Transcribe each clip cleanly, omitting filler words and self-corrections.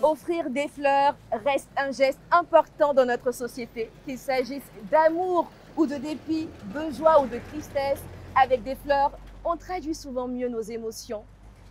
Offrir des fleurs reste un geste important dans notre société, qu'il s'agisse d'amour ou de dépit, de joie ou de tristesse. Avec des fleurs, on traduit souvent mieux nos émotions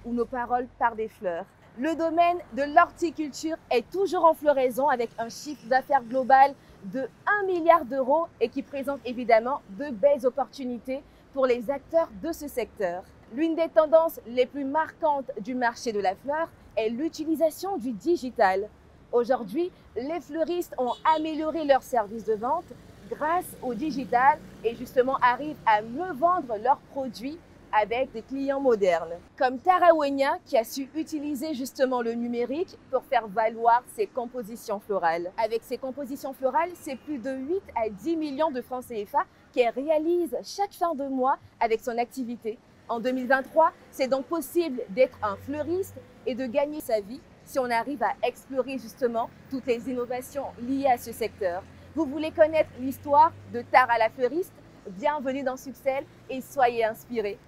ou nos paroles par des fleurs. Le domaine de l'horticulture est toujours en floraison avec un chiffre d'affaires global de 1 milliard d'euros et qui présente évidemment de belles opportunités pour les acteurs de ce secteur. L'une des tendances les plus marquantes du marché de la fleur est l'utilisation du digital. Aujourd'hui, les fleuristes ont amélioré leur service de vente grâce au digital et justement arrivent à mieux vendre leurs produits avec des clients modernes. Comme Tara Wenya qui a su utiliser justement le numérique pour faire valoir ses compositions florales. Avec ses compositions florales, c'est plus de 8 à 10 millions de francs CFA qu'elle réalise chaque fin de mois avec son activité. En 2023, c'est donc possible d'être un fleuriste et de gagner sa vie si on arrive à explorer justement toutes les innovations liées à ce secteur. Vous voulez connaître l'histoire de Tara la fleuriste? Bienvenue dans Succel et soyez inspirés.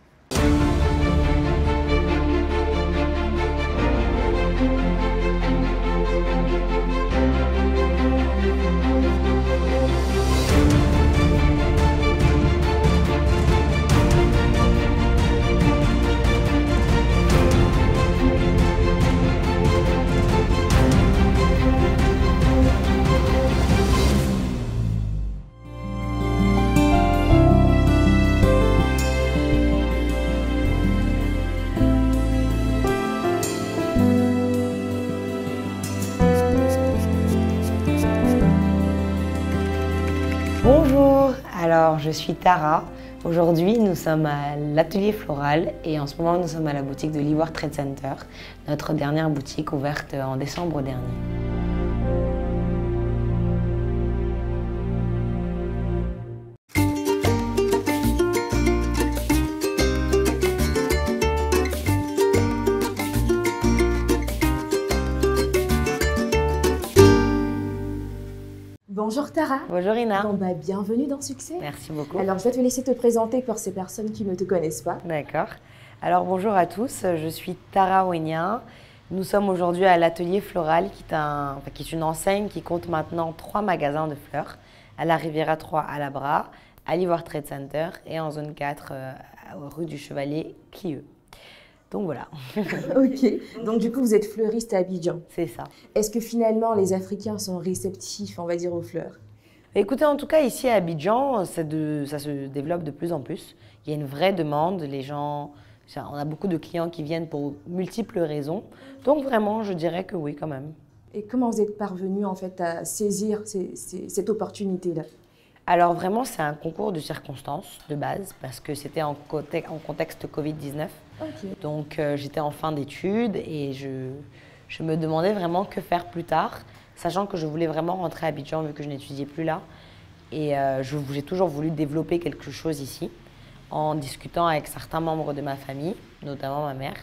Bonjour, alors je suis Tara. Aujourd'hui, nous sommes à l'atelier floral et en ce moment, nous sommes à la boutique de l'Ivoire Trade Center, notre dernière boutique ouverte en décembre dernier. Bonjour Tara. Bonjour Ina. Bienvenue dans Succès. Merci beaucoup. Alors je vais te laisser te présenter pour ces personnes qui ne te connaissent pas. D'accord. Alors bonjour à tous, je suis Tara Wenya. Nous sommes aujourd'hui à l'atelier floral qui est une enseigne qui compte maintenant 3 magasins de fleurs à la Riviera 3 à Labra, à l'Ivoire Trade Center et en zone 4 rue du Chevalier Clieux. Donc voilà. Ok, donc du coup vous êtes fleuriste à Abidjan. C'est ça. Est-ce que finalement les Africains sont réceptifs, on va dire, aux fleurs? Écoutez, en tout cas ici à Abidjan, ça se développe de plus en plus. Il y a une vraie demande, on a beaucoup de clients qui viennent pour multiples raisons. Donc vraiment, je dirais que oui quand même. Et comment vous êtes parvenu en fait à saisir cette opportunité-là? Alors vraiment, c'est un concours de circonstances de base parce que c'était en contexte Covid-19. Okay. Donc j'étais en fin d'études et je me demandais vraiment que faire plus tard, sachant que je voulais vraiment rentrer à Abidjan vu que je n'étudiais plus là. Et j'ai toujours voulu développer quelque chose ici. En discutant avec certains membres de ma famille, notamment ma mère,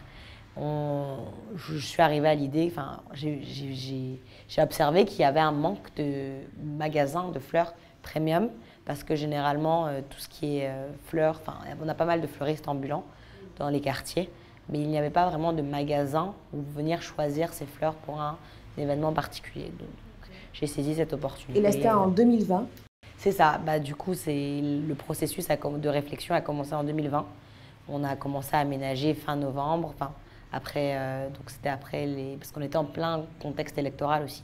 je suis arrivée à l'idée, j'ai observé qu'il y avait un manque de magasins de fleurs premium parce que généralement, tout ce qui est fleurs, on a pas mal de fleuristes ambulants dans les quartiers, mais il n'y avait pas vraiment de magasin où venir choisir ses fleurs pour un événement particulier. Donc, j'ai saisi cette opportunité. Et là, c'était en 2020? C'est ça. Du coup, le processus de réflexion a commencé en 2020. On a commencé à aménager fin novembre. Donc c'était après parce qu'on était en plein contexte électoral aussi.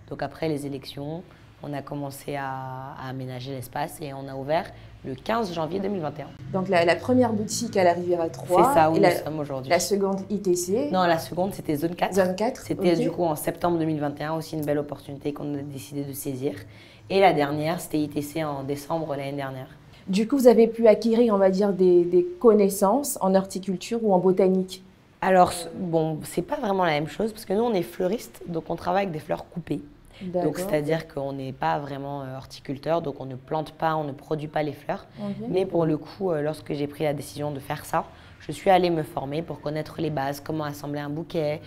Donc après les élections, on a commencé à aménager l'espace et on a ouvert le 15 janvier 2021. Donc la première boutique à la Riviera 3. C'est ça où nous sommes aujourd'hui. La seconde ITC? Non, la seconde c'était Zone 4. Zone 4. C'était du coup en septembre 2021, aussi une belle opportunité qu'on a décidé de saisir. Et la dernière, c'était ITC en décembre l'année dernière. Du coup, vous avez pu acquérir, on va dire, des connaissances en horticulture ou en botanique? Alors, bon, c'est pas vraiment la même chose parce que nous, on est fleuristes, donc on travaille avec des fleurs coupées. Donc, c'est-à-dire qu'on n'est pas vraiment horticulteur, donc on ne plante pas, on ne produit pas les fleurs. Okay. Mais pour le coup, lorsque j'ai pris la décision de faire ça, je suis allée me former pour connaître les bases, comment assembler un bouquet,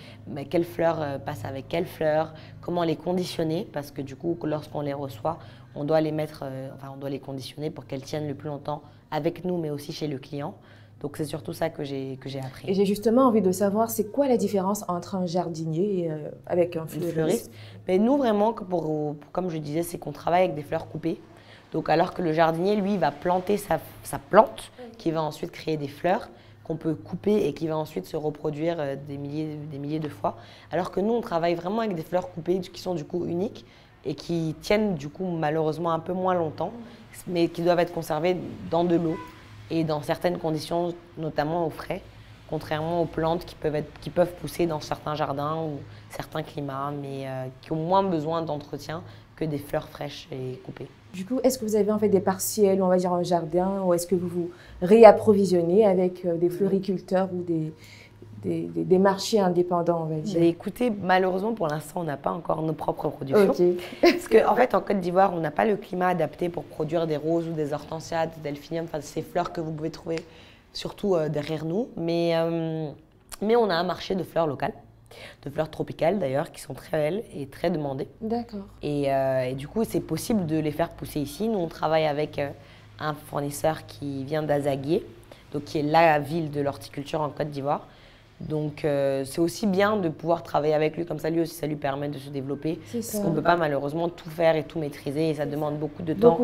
quelles fleurs passent avec quelles fleurs, comment les conditionner, parce que du coup, lorsqu'on les reçoit, on doit les mettre, on doit les conditionner pour qu'elles tiennent le plus longtemps avec nous, mais aussi chez le client. Donc c'est surtout ça que j'ai Et appris. j'ai justement envie de savoir, c'est quoi la différence entre un jardinier et, avec un Une fleuriste? fleuriste. Mais nous, vraiment, comme je disais, c'est qu'on travaille avec des fleurs coupées. Donc alors que le jardinier, lui, va planter sa plante, qui va ensuite créer des fleurs qu'on peut couper et qui va ensuite se reproduire des milliers de fois. Alors que nous, on travaille vraiment avec des fleurs coupées qui sont du coup uniques et qui tiennent du coup malheureusement un peu moins longtemps, mais qui doivent être conservées dans de l'eau et dans certaines conditions, notamment au frais, contrairement aux plantes qui peuvent pousser dans certains jardins ou certains climats, mais qui ont moins besoin d'entretien que des fleurs fraîches et coupées. Du coup, est-ce que vous avez en fait des partiels, on va dire un jardin, ou est-ce que vous vous réapprovisionnez avec des floriculteurs ou des marchés indépendants, on va dire? Écoutez, malheureusement pour l'instant, on n'a pas encore nos propres productions. Ok. Parce qu'en fait, en Côte d'Ivoire, on n'a pas le climat adapté pour produire des roses ou des hortensias, des delphiniums, enfin ces fleurs que vous pouvez trouver surtout derrière nous. Mais on a un marché de fleurs locales, de fleurs tropicales d'ailleurs, qui sont très belles et très demandées. D'accord. Et du coup, c'est possible de les faire pousser ici. Nous, on travaille avec un fournisseur qui vient d'Azaguié, donc qui est la ville de l'horticulture en Côte d'Ivoire. Donc, c'est aussi bien de pouvoir travailler avec lui, comme ça, lui aussi, ça lui permet de se développer. Parce qu'on ne peut pas malheureusement tout faire et tout maîtriser, et ça demande beaucoup de temps,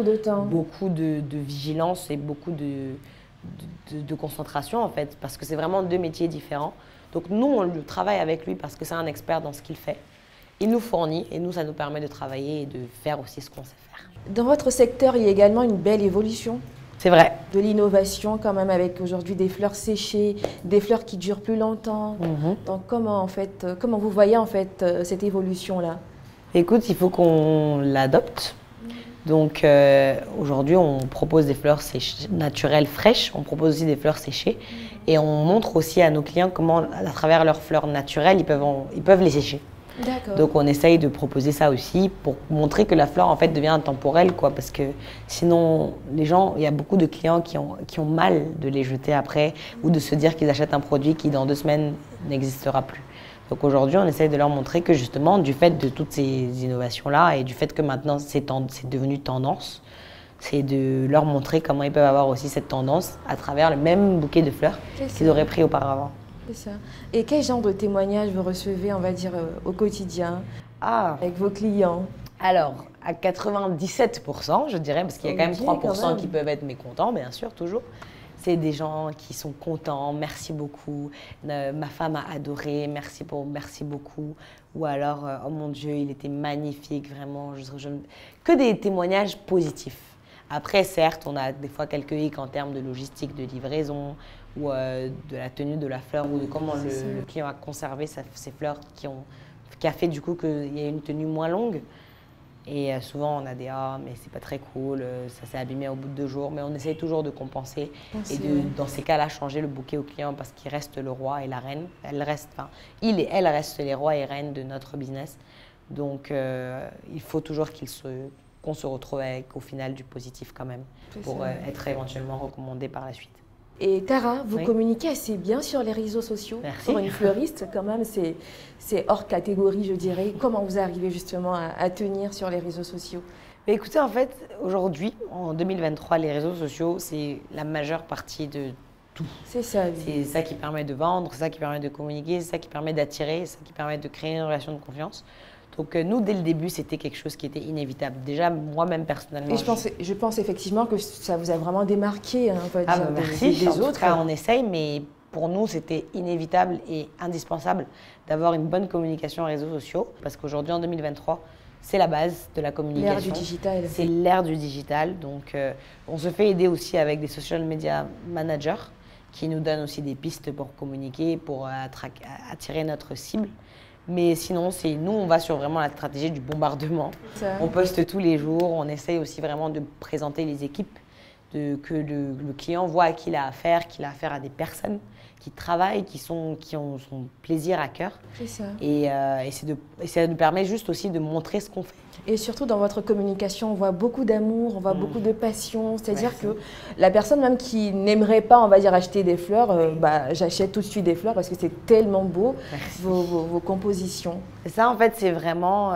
beaucoup de vigilance et beaucoup de concentration, en fait, parce que c'est vraiment deux métiers différents. Donc, nous, on le travaille avec lui parce que c'est un expert dans ce qu'il fait. Il nous fournit, et nous, ça nous permet de travailler et de faire aussi ce qu'on sait faire. Dans votre secteur, il y a également une belle évolution. C'est vrai. De l'innovation quand même, avec aujourd'hui des fleurs séchées, des fleurs qui durent plus longtemps. Donc comment vous voyez en fait cette évolution-là? Écoute, il faut qu'on l'adopte. Donc aujourd'hui, on propose des fleurs naturelles fraîches, on propose aussi des fleurs séchées et on montre aussi à nos clients comment, à travers leurs fleurs naturelles, ils peuvent les sécher. Donc on essaye de proposer ça aussi pour montrer que la fleur en fait devient intemporelle, quoi, parce que sinon les gens, il y a beaucoup de clients qui ont mal de les jeter après ou de se dire qu'ils achètent un produit qui dans 2 semaines n'existera plus. Donc aujourd'hui on essaye de leur montrer que justement du fait de toutes ces innovations-là et du fait que maintenant c'est devenu tendance, c'est de leur montrer comment ils peuvent avoir aussi cette tendance à travers le même bouquet de fleurs qu'ils auraient pris auparavant. C'est ça. Et quel genre de témoignages vous recevez, on va dire, au quotidien avec vos clients? Alors, à 97%, je dirais, parce qu'il y a quand même 3% qui peuvent être mécontents, bien sûr, toujours. C'est des gens qui sont contents, merci beaucoup, ma femme a adoré, merci beaucoup. Ou alors, oh mon Dieu, il était magnifique, vraiment. Que des témoignages positifs. Après, certes, on a des fois quelques hicks en termes de logistique, de livraison, ou de la tenue de la fleur, ou de comment le client a conservé ses fleurs qui a fait du coup qu'il y a une tenue moins longue. Et souvent, on a des « Ah, mais c'est pas très cool, ça s'est abîmé au bout de 2 jours ». Mais on essaye toujours de compenser et dans ces cas-là, changer le bouquet au client parce qu'il reste le roi et la reine. Il et elle restent les rois et reines de notre business. Donc, il faut toujours qu'on se retrouve avec au final du positif quand même pour être éventuellement recommandé par la suite. Et Tara, vous communiquez assez bien sur les réseaux sociaux. Merci. Pour une fleuriste, quand même, c'est hors catégorie, je dirais. Comment vous arrivez justement à tenir sur les réseaux sociaux? Mais écoutez, en fait, aujourd'hui, en 2023, les réseaux sociaux, c'est la majeure partie de tout. C'est ça. C'est ça qui permet de vendre, c'est ça qui permet de communiquer, c'est ça qui permet d'attirer, c'est ça qui permet de créer une relation de confiance. Donc nous, dès le début, c'était quelque chose qui était inévitable. Déjà, moi-même, personnellement... Et je pense effectivement que ça vous a vraiment démarqué merci. Des autres. En tout cas, on essaye, mais pour nous, c'était inévitable et indispensable d'avoir une bonne communication aux réseaux sociaux. Parce qu'aujourd'hui, en 2023, c'est la base de la communication. L'ère du digital. C'est l'ère du digital. Donc on se fait aider aussi avec des social media managers qui nous donnent aussi des pistes pour communiquer, pour attirer notre cible. Mais sinon, nous, on va sur vraiment la stratégie du bombardement. On poste tous les jours, on essaye aussi vraiment de présenter les équipes, que le client voit à qui il a affaire, qu'il a affaire à des personnes qui travaillent, qui ont son plaisir à cœur. C'est ça. Et ça nous permet juste aussi de montrer ce qu'on fait. Et surtout dans votre communication, on voit beaucoup d'amour, on voit beaucoup de passion. C'est-à-dire que la personne même qui n'aimerait pas, on va dire, acheter des fleurs, j'achète tout de suite des fleurs parce que c'est tellement beau, vos compositions. Et ça, en fait, c'est vraiment,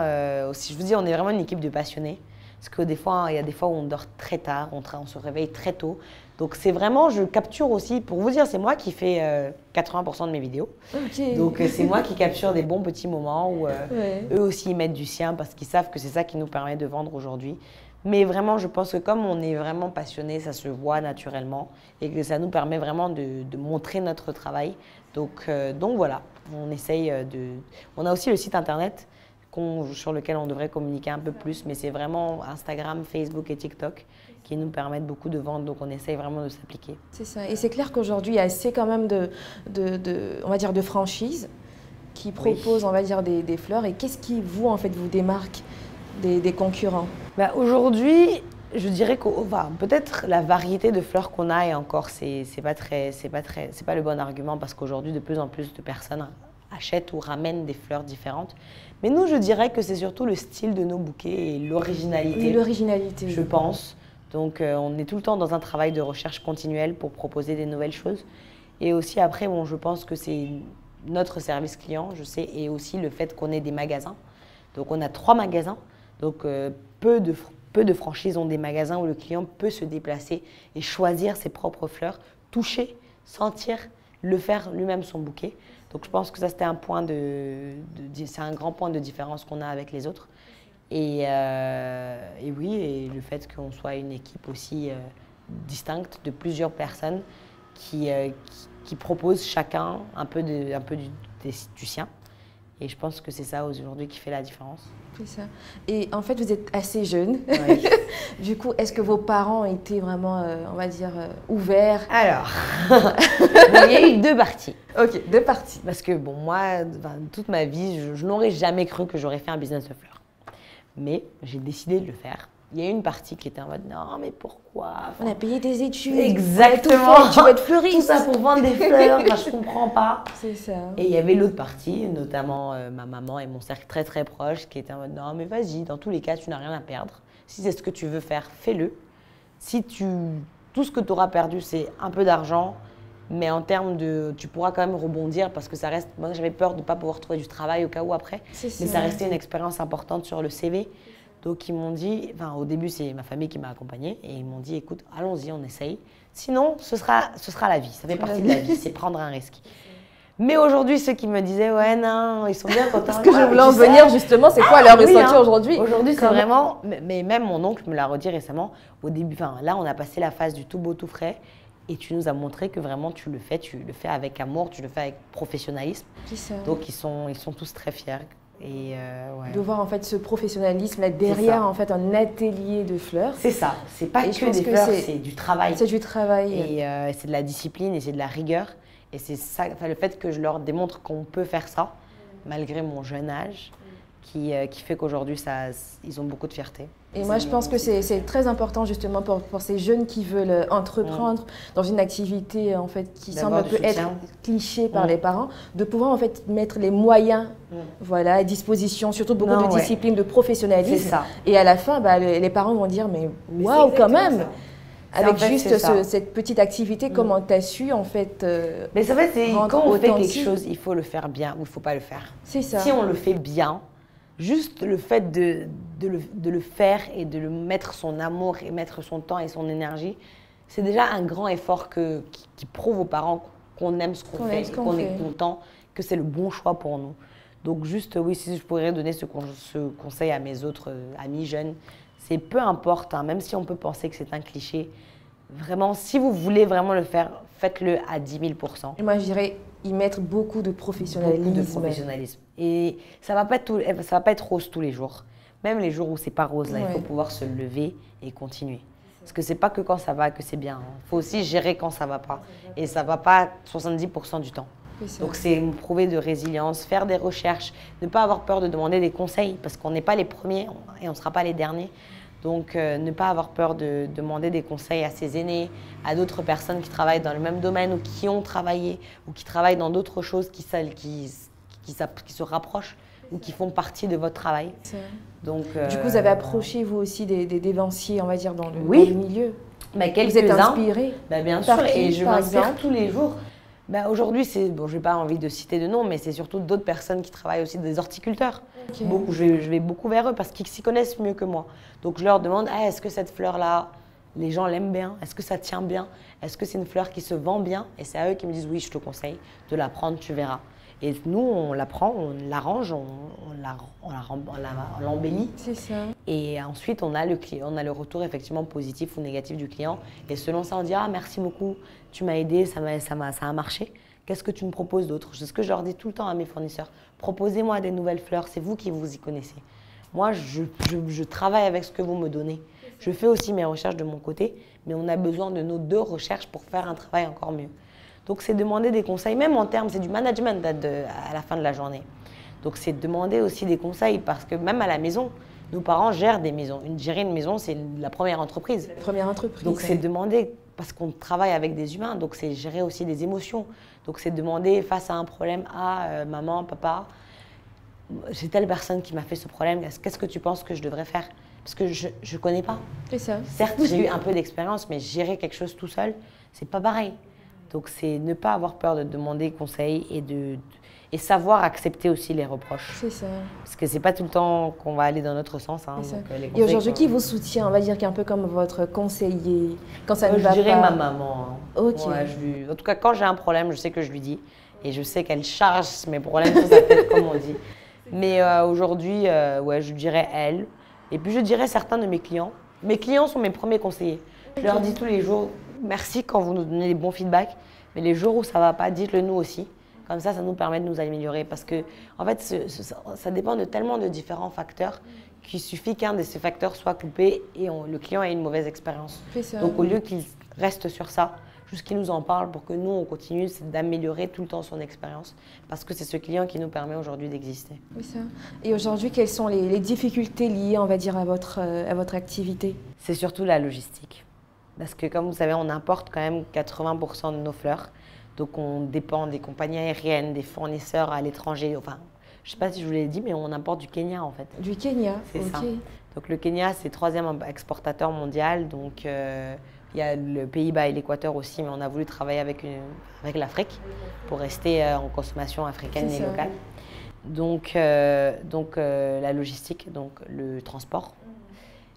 si je vous dis, on est vraiment une équipe de passionnés. Parce que des fois, il y a des fois où on dort très tard, on se réveille très tôt. Donc c'est vraiment, je capture aussi, pour vous dire, c'est moi qui fais 80% de mes vidéos. Ok. Donc c'est moi qui capture des bons petits moments où Ouais. eux aussi ils mettent du sien parce qu'ils savent que c'est ça qui nous permet de vendre aujourd'hui. Mais vraiment, je pense que comme on est vraiment passionné, ça se voit naturellement et que ça nous permet vraiment de montrer notre travail. Donc voilà, on essaye de... On a aussi le site internet sur lequel on devrait communiquer un peu plus, mais c'est vraiment Instagram, Facebook et TikTok qui nous permettent beaucoup de vendre, donc on essaye vraiment de s'appliquer. C'est ça. Et c'est clair qu'aujourd'hui, il y a assez quand même on va dire, de franchises qui proposent, on va dire, des fleurs. Et qu'est-ce qui, vous, en fait, vous démarque des concurrents? Bah, aujourd'hui, je dirais que peut-être la variété de fleurs qu'on a et encore, c'est pas le bon argument parce qu'aujourd'hui, de plus en plus de personnes achètent ou ramènent des fleurs différentes. Mais nous, je dirais que c'est surtout le style de nos bouquets et l'originalité. Et l'originalité. Je pense. Donc, on est tout le temps dans un travail de recherche continuelle pour proposer des nouvelles choses. Et aussi, après, bon, je pense que c'est notre service client, je sais, et aussi le fait qu'on ait des magasins. Donc, on a 3 magasins. Donc, peu de franchises ont des magasins où le client peut se déplacer et choisir ses propres fleurs, toucher, sentir, le faire lui-même son bouquet. Donc, je pense que ça, c'était c'est un grand point de différence qu'on a avec les autres. Et oui, et le fait qu'on soit une équipe aussi distincte de plusieurs personnes qui proposent chacun un peu du sien. Et je pense que c'est ça aujourd'hui qui fait la différence. C'est ça. Et en fait, vous êtes assez jeune. Oui. Du coup, est-ce que vos parents étaient vraiment, on va dire, ouverts? Alors, il y a eu 2 parties. Ok, 2 parties. Parce que bon, moi, toute ma vie, je n'aurais jamais cru que j'aurais fait un business de fleurs. Mais j'ai décidé de le faire. Il y a une partie qui était en mode non, mais pourquoi? On a payé tes études. Exactement. Tu vas être fleuriste. Tout ça pour vendre des fleurs. Enfin, je comprends pas. C'est ça. Et il y avait l'autre partie, notamment ma maman et mon cercle très très proche, qui étaient en mode non, mais vas-y, dans tous les cas, tu n'as rien à perdre. Si c'est ce que tu veux faire, fais-le. Tout ce que tu auras perdu, c'est un peu d'argent, mais en termes tu pourras quand même rebondir parce que ça reste. Moi, j'avais peur de ne pas pouvoir trouver du travail au cas où après, mais ça restait une expérience importante sur le CV. Donc ils m'ont dit, au début c'est ma famille qui m'a accompagnée et ils m'ont dit écoute, allons-y, on essaye. Sinon, ce sera la vie, ça fait partie de la vie, c'est prendre un risque. Mais aujourd'hui, ceux qui me disaient ouais, non, ils sont bien contents. Parce que je voulais en venir justement, c'est quoi leur ressenti aujourd'hui? Aujourd'hui, c'est vraiment, mais même mon oncle me l'a redit récemment, au début, là on a passé la phase du tout beau, tout frais et tu nous as montré que vraiment tu le fais avec amour, tu le fais avec professionnalisme. Donc ils sont tous très fiers. Et ouais. De voir en fait ce professionnalisme là derrière en fait un atelier de fleurs. C'est ça, c'est pas que des fleurs, c'est du travail. C'est du travail. Et c'est de la discipline et c'est de la rigueur. Et c'est ça, le fait que je leur démontre qu'on peut faire ça, malgré mon jeune âge, qui fait qu'aujourd'hui ils ont beaucoup de fierté. Et moi je pense que c'est très important justement pour ces jeunes qui veulent entreprendre dans une activité en fait qui semble un peu être cliché par les parents, de pouvoir en fait mettre les moyens voilà, à disposition, surtout beaucoup de discipline, de professionnalisme. C'est ça. Et à la fin, les parents vont dire mais waouh quand même. Avec juste cette petite activité, comment tu as su en fait. Mais ça fait, quand on fait quelque chose, il faut le faire bien ou il ne faut pas le faire. C'est ça. Si on le fait bien, juste le fait de le faire et de le mettre son amour et mettre son temps et son énergie, c'est déjà un grand effort qui prouve aux parents qu'on aime ce qu'on fait, qu'on est content, que c'est le bon choix pour nous. Donc juste, oui, si je pourrais donner ce conseil à mes autres amis jeunes, c'est peu importe, même si on peut penser que c'est un cliché, vraiment, si vous voulez vraiment le faire, faites-le à 10 000 %. Et moi, je dirais y mettre beaucoup de professionnalisme. Beaucoup de professionnalisme. Et ça va pas être rose tous les jours. Même les jours où c'est pas rose, là, il faut pouvoir se lever et continuer. Parce que c'est pas que quand ça va que c'est bien. Il faut aussi gérer quand ça va pas. Et ça va pas 70 % du temps. Donc c'est prouver de résilience, faire des recherches, ne pas avoir peur de demander des conseils parce qu'on n'est pas les premiers et on ne sera pas les derniers. Donc ne pas avoir peur de demander des conseils à ses aînés, à d'autres personnes qui travaillent dans le même domaine ou qui ont travaillé ou qui travaillent dans d'autres choses qui se rapprochent ou qui font partie de votre travail. Donc, du coup, vous avez approché vous aussi des dévanciers, on va dire, dans le milieu. Vous êtes inspiré bien sûr, et je m'inspire tous les jours. Ben, aujourd'hui, bon, je n'ai pas envie de citer de nom, mais c'est surtout d'autres personnes qui travaillent aussi, des horticulteurs. Ok. Je vais beaucoup vers eux parce qu'ils s'y connaissent mieux que moi. Donc je leur demande, ah, est-ce que cette fleur-là, les gens l'aiment bien? Est-ce que ça tient bien? Est-ce que c'est une fleur qui se vend bien? Et c'est à eux qui me disent, oui, je te conseille de la prendre, tu verras. Et nous, on la prend, on l'arrange, on l'embellit. C'est ça. Et ensuite, on a le retour effectivement positif ou négatif du client. Et selon ça, on dit, ah, merci beaucoup, tu m'as aidé, ça a marché. Qu'est-ce que tu me proposes d'autre? C'est ce que je leur dis tout le temps à mes fournisseurs. Proposez-moi des nouvelles fleurs, c'est vous qui vous y connaissez. Moi, je travaille avec ce que vous me donnez. Je fais aussi mes recherches de mon côté, mais on a besoin de nos deux recherches pour faire un travail encore mieux. Donc, c'est demander des conseils, même en termes, c'est du management à la fin de la journée. Donc, c'est demander aussi des conseils parce que même à la maison, nos parents gèrent des maisons. Gérer une maison, c'est la première entreprise. La première entreprise. Donc, c'est demander, parce qu'on travaille avec des humains, donc c'est gérer aussi des émotions. Donc, c'est demander face à un problème, maman, papa, j'ai telle personne qui m'a fait ce problème, qu'est-ce que tu penses que je devrais faire? Parce que je ne connais pas. C'est ça. Certes, j'ai eu un peu d'expérience, mais gérer quelque chose tout seul, c'est pas pareil. Donc, c'est ne pas avoir peur de demander conseil et savoir accepter aussi les reproches. C'est ça. Parce que c'est pas tout le temps qu'on va aller dans notre sens. Hein, C'est ça. Donc, et aujourd'hui, qui vous soutient? On va dire qu'un peu comme votre conseiller quand ça ne va pas. Je dirais ma maman. Hein. Ok. Ouais, en tout cas, quand j'ai un problème, je sais que je lui dis. Et je sais qu'elle charge mes problèmes sur sa tête, comme on dit. Mais aujourd'hui, ouais, je dirais elle. Et puis, je dirais certains de mes clients. Mes clients sont mes premiers conseillers. Je leur dis tous les jours, merci quand vous nous donnez des bons feedbacks. Mais les jours où ça ne va pas, dites-le nous aussi. Comme ça nous permet de nous améliorer. Parce que, en fait, ça dépend de tellement de différents facteurs qu'il suffit qu'un de ces facteurs soit coupé et le client ait une mauvaise expérience. Donc, au lieu qu'il reste sur ça, juste qu'il nous en parle pour que nous, on continue, c'est d'améliorer tout le temps son expérience. Parce que c'est ce client qui nous permet aujourd'hui d'exister. Oui, ça. Et aujourd'hui, quelles sont les difficultés liées, on va dire, à votre activité? C'est surtout la logistique. Parce que, comme vous savez, on importe quand même 80% de nos fleurs. Donc, on dépend des compagnies aériennes, des fournisseurs à l'étranger. Enfin, je ne sais pas si je vous l'ai dit, mais on importe du Kenya, en fait. Du Kenya, c'est ça. Donc, le Kenya, c'est le 3e exportateur mondial. Donc, il y a le Pays-Bas et l'Équateur aussi, mais on a voulu travailler avec l'Afrique pour rester en consommation africaine et locale. Donc, la logistique, donc le transport,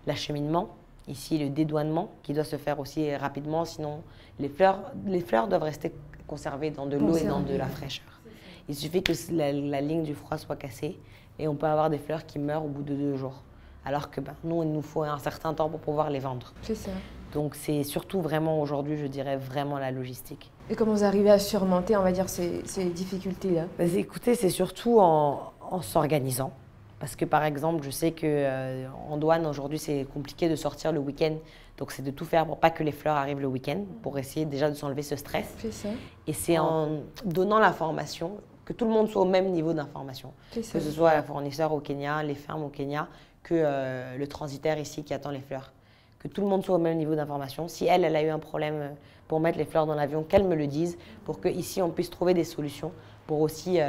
l'acheminement. Ici, le dédouanement qui doit se faire aussi rapidement, sinon les fleurs doivent rester conservées dans de l'eau et dans de la fraîcheur. Il suffit que la ligne du froid soit cassée et on peut avoir des fleurs qui meurent au bout de 2 jours. Alors que nous, il nous faut un certain temps pour pouvoir les vendre. C'est ça. Donc c'est surtout vraiment aujourd'hui, je dirais vraiment la logistique. Et comment vous arrivez à surmonter, on va dire, ces difficultés-là? Écoutez, c'est surtout en s'organisant. Parce que par exemple, je sais qu'en douane, aujourd'hui, c'est compliqué de sortir le week-end. Donc, c'est de tout faire pour pas que les fleurs arrivent le week-end, pour essayer déjà de s'enlever ce stress. C'est ça. Et c'est en donnant l'information, que tout le monde soit au même niveau d'information. Que ce soit le fournisseur au Kenya, les fermes au Kenya, que le transitaire ici qui attend les fleurs. Que tout le monde soit au même niveau d'information. Si elle a eu un problème pour mettre les fleurs dans l'avion, qu'elle me le dise, pour qu'ici, on puisse trouver des solutions pour aussi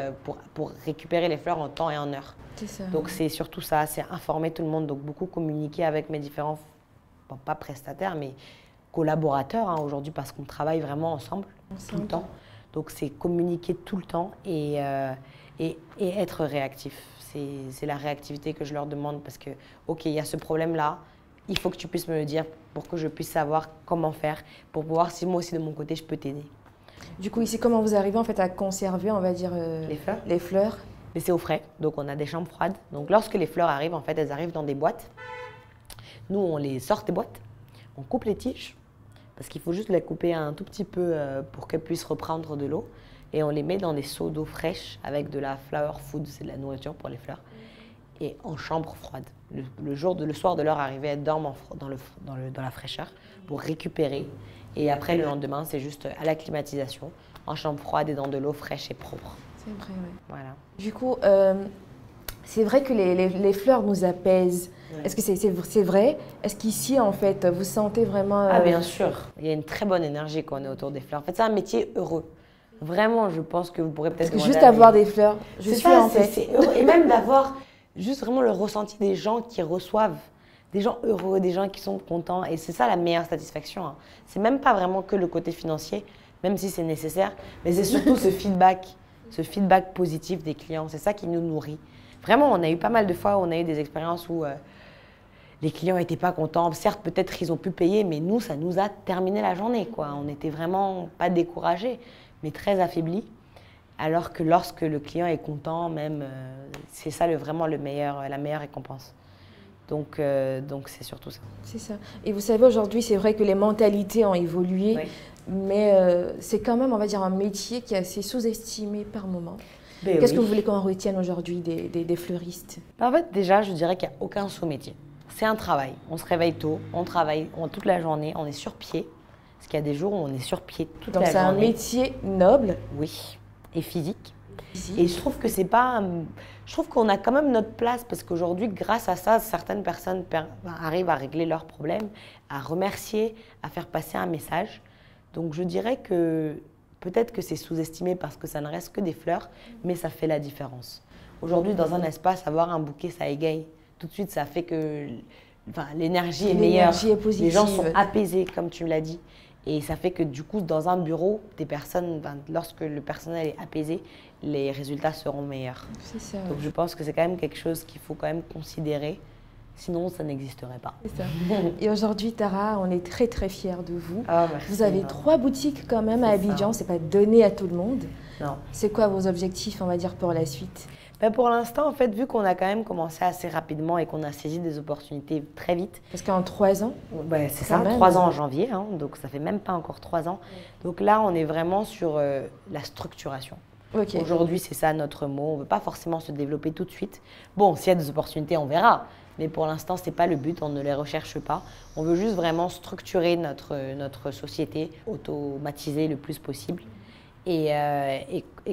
pour récupérer les fleurs en temps et en heure. Ça. Donc c'est surtout ça, c'est informer tout le monde, donc beaucoup communiquer avec mes différents, bon, pas prestataires, mais collaborateurs hein, aujourd'hui parce qu'on travaille vraiment ensemble tout le temps. Donc c'est communiquer tout le temps et être réactif. C'est la réactivité que je leur demande parce que, ok, il y a ce problème-là, il faut que tu puisses me le dire pour que je puisse savoir comment faire, pour voir si moi aussi de mon côté je peux t'aider. Du coup, ici, comment vous arrivez en fait à conserver, on va dire, les fleurs? Mais c'est au frais, donc on a des chambres froides. Donc lorsque les fleurs arrivent, en fait, elles arrivent dans des boîtes. Nous, on les sort des boîtes, on coupe les tiges, parce qu'il faut juste les couper un tout petit peu pour qu'elles puissent reprendre de l'eau. Et on les met dans des seaux d'eau fraîche avec de la flower food, c'est de la nourriture pour les fleurs, et en chambre froide. Le soir de leur arrivée, elles dorment dans la fraîcheur pour récupérer. Et après, le lendemain, c'est juste à la climatisation, en chambre froide et dans de l'eau fraîche et propre. C'est vrai, oui. Voilà. Du coup, c'est vrai que les fleurs nous apaisent. Ouais. Est-ce que c'est vrai? Est-ce qu'ici, en fait, vous sentez vraiment… Ah, bien sûr. Il y a une très bonne énergie quand on est autour des fleurs. En fait, c'est un métier heureux. Vraiment, je pense que vous pourrez peut-être… Juste avoir des fleurs, je suis en fait. C'est heureux. Et même d'avoir juste vraiment le ressenti des gens qui reçoivent. Des gens heureux, des gens qui sont contents. Et c'est ça la meilleure satisfaction. Hein. C'est même pas vraiment que le côté financier, même si c'est nécessaire. Mais c'est surtout ce feedback positif des clients. C'est ça qui nous nourrit. Vraiment, on a eu pas mal de fois où on a eu des expériences où les clients n'étaient pas contents. Certes, peut-être ils ont pu payer, mais nous, ça nous a terminé la journée, quoi. On n'était vraiment pas découragés, mais très affaiblis. Alors que lorsque le client est content, même, c'est ça vraiment la meilleure récompense. Donc c'est surtout ça. C'est ça. Et vous savez, aujourd'hui, c'est vrai que les mentalités ont évolué, Oui. mais c'est quand même, on va dire, un métier qui est assez sous-estimé par moment. Ben Qu'est-ce oui. que vous voulez qu'on retienne aujourd'hui des fleuristes? En fait, déjà, je dirais qu'il n'y a aucun sous-métier. C'est un travail. On se réveille tôt, on travaille toute la journée, on est sur pied. Parce qu'il y a des jours où on est sur pied toute Donc la c'est un journée. métier noble. Oui, et physique. Et je trouve que c'est pas. Je trouve qu'on a quand même notre place parce qu'aujourd'hui, grâce à ça, certaines personnes arrivent à régler leurs problèmes, à remercier, à faire passer un message. Donc je dirais que peut-être que c'est sous-estimé parce que ça ne reste que des fleurs, mais ça fait la différence. Aujourd'hui, dans un espace, avoir un bouquet, ça égaye. Tout de suite, ça fait que l'énergie est meilleure. L'énergie est positive. Les gens sont apaisés, comme tu l'as dit. Et ça fait que du coup, dans un bureau, lorsque le personnel est apaisé, les résultats seront meilleurs. C'est ça. Donc je pense que c'est quand même quelque chose qu'il faut quand même considérer. Sinon, ça n'existerait pas. C'est ça. Et aujourd'hui, Tara, on est très très fiers de vous. Ah, merci, Vous avez 3 boutiques quand même à C'est Abidjan, ça. c'est pas donné à tout le monde. Non. C'est quoi vos objectifs, on va dire, pour la suite? Pour l'instant, en fait, vu qu'on a quand même commencé assez rapidement et qu'on a saisi des opportunités très vite. Parce qu'en 3 ans, C'est Quand ça, même. 3 ans en janvier, hein, donc ça fait même pas encore 3 ans. Donc là, on est vraiment sur la structuration. ok. Aujourd'hui, c'est ça notre mot. On ne veut pas forcément se développer tout de suite. Bon, s'il y a des opportunités, on verra. Mais pour l'instant, ce n'est pas le but, on ne les recherche pas. On veut juste vraiment structurer notre société, automatiser le plus possible et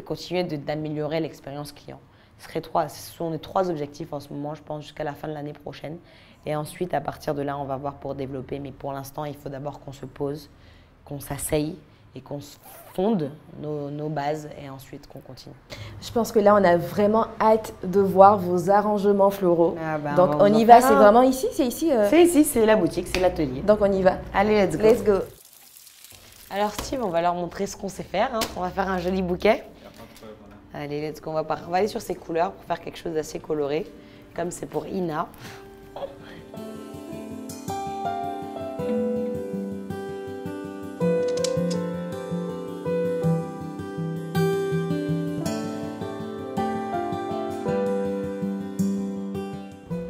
continuer d'améliorer l'expérience client. Ce sont les 3 objectifs en ce moment, je pense, jusqu'à la fin de l'année prochaine. Et ensuite, à partir de là, on va voir pour développer. Mais pour l'instant, il faut d'abord qu'on se pose, qu'on s'asseye et qu'on fonde nos bases et ensuite qu'on continue. Je pense que là, on a vraiment hâte de voir vos arrangements floraux. Donc va on vous y en va, faire c'est un. vraiment ici? C'est ici C'est ici, c'est la boutique, c'est l'atelier. Donc on y va. Allez, let's go. Let's go. Alors Steve, on va leur montrer ce qu'on sait faire. Hein. On va faire un joli bouquet. Allez, let's go. On va aller sur ces couleurs pour faire quelque chose d'assez coloré, comme c'est pour Ina.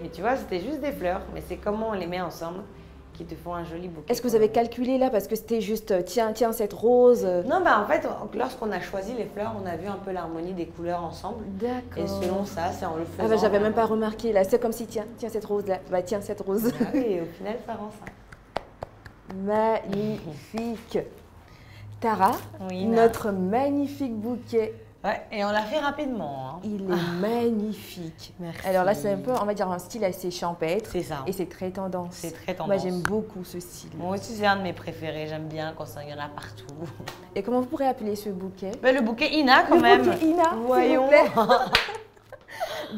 Et tu vois, c'était juste des fleurs, mais c'est comment on les met ensemble qui te font un joli bouquet. Est-ce que vous avez calculé là? Parce que c'était juste, tiens, cette rose. Non, en fait, lorsqu'on a choisi les fleurs, on a vu un peu l'harmonie des couleurs ensemble. D'accord. Et selon ça, c'est en le faisant. Ah bah j'avais même pas remarqué là. C'est comme si, tiens cette rose là. Bah tiens cette rose. Ah oui, et au final, ça rend ça. Magnifique. Tara, Oui, Ina. notre magnifique bouquet, Ouais, et on l'a fait rapidement. Hein. il est magnifique. Merci. Alors là, c'est un peu, on va dire, un style assez champêtre. C'est ça. Et c'est très tendance. C'est très tendance. Moi, j'aime beaucoup ce style. Moi aussi, c'est un de mes préférés. J'aime bien quand il y en a partout. Et comment vous pourrez appeler ce bouquet? Le bouquet Ina, quand Le même. bouquet Ina, s'il vous Voyons. plaît.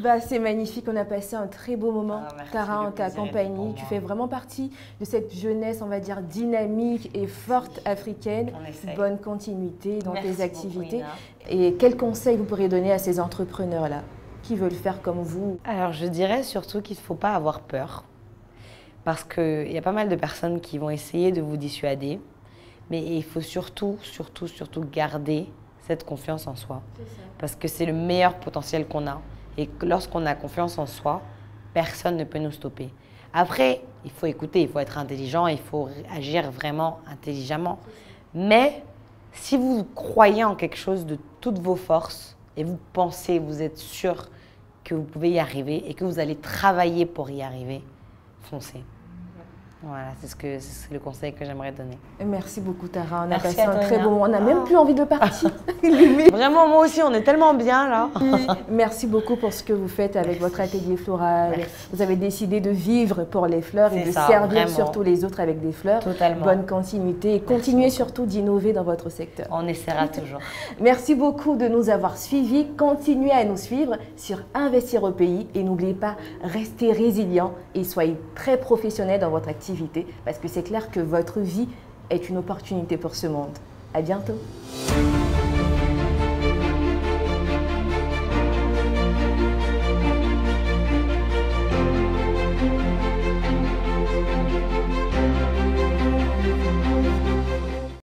Bah, c'est magnifique, on a passé un très beau moment. Ah, merci, Tara, le en ta plaisir est compagnie, pour tu moi. fais vraiment partie de cette jeunesse, on va dire, dynamique et forte africaine. On essaye. Bonne continuité dans Merci tes beaucoup, activités. Ina. Et quels conseils vous pourriez donner à ces entrepreneurs-là qui veulent faire comme vous? Alors, je dirais surtout qu'il ne faut pas avoir peur. Parce qu'il y a pas mal de personnes qui vont essayer de vous dissuader. Mais il faut surtout garder cette confiance en soi. Parce que c'est le meilleur potentiel qu'on a. Et que lorsqu'on a confiance en soi, personne ne peut nous stopper. Après, il faut écouter, il faut être intelligent, il faut agir vraiment intelligemment. Mais si vous croyez en quelque chose de toutes vos forces et vous pensez, vous êtes sûr que vous pouvez y arriver et que vous allez travailler pour y arriver, foncez. Voilà, c'est le conseil que j'aimerais donner. Merci beaucoup, Tara. On a Merci passé à un toi, très Ina. beau moment. On n'a même plus envie de partir. Vraiment, moi aussi, on est tellement bien là. Merci beaucoup pour ce que vous faites avec votre atelier floral. Merci. Vous avez décidé de vivre pour les fleurs et C'est de ça, servir vraiment. surtout les autres avec des fleurs. Totalement. Bonne continuité et continuez surtout d'innover dans votre secteur. On essaiera toujours. Merci beaucoup de nous avoir suivis. Continuez à nous suivre sur Investir au pays et n'oubliez pas, restez résilients et soyez très professionnels dans votre activité parce que c'est clair que votre vie est une opportunité pour ce monde. À bientôt.